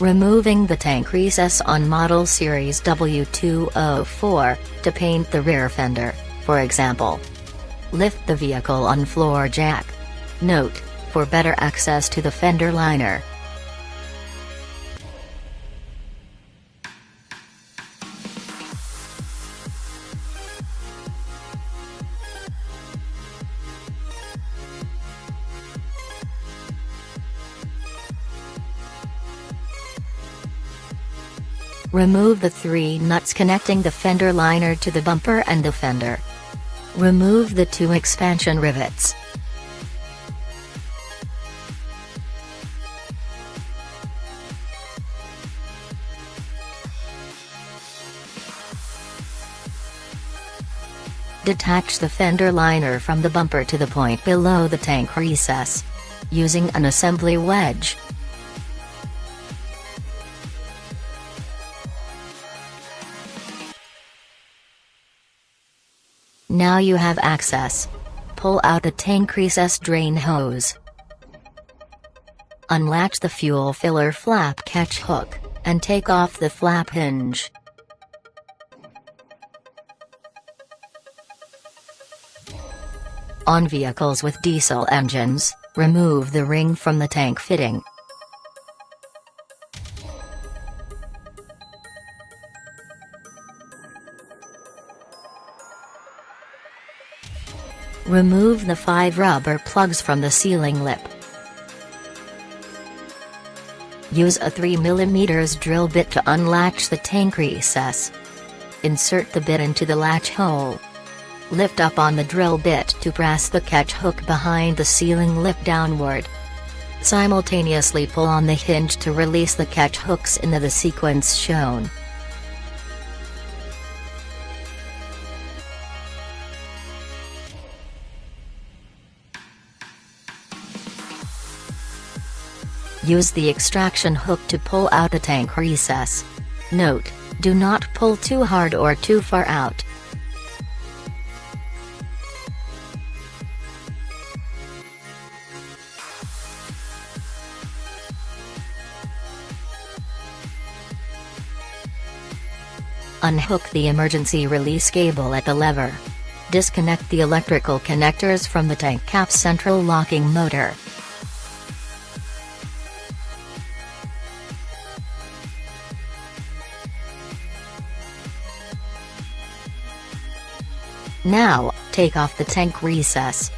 Removing the tank recess on model series W204, to paint the rear fender, for example. Lift the vehicle on floor jack. Note: for better access to the fender liner, remove the 3 nuts connecting the fender liner to the bumper and the fender. Remove the 2 expansion rivets. Detach the fender liner from the bumper to the point below the tank recess, using an assembly wedge. Now you have access. Pull out the tank recess drain hose. Unlatch the fuel filler flap catch hook, and take off the flap hinge. On vehicles with diesel engines, remove the ring from the tank fitting. Remove the 5 rubber plugs from the sealing lip. Use a 3 mm drill bit to unlatch the tank recess. Insert the bit into the latch hole. Lift up on the drill bit to press the catch hook behind the sealing lip downward. Simultaneously pull on the hinge to release the catch hooks in the sequence shown. Use the extraction hook to pull out the tank recess. Note: do not pull too hard or too far out. Unhook the emergency release cable at the lever. Disconnect the electrical connectors from the tank cap central locking motor. Now, take off the tank recess.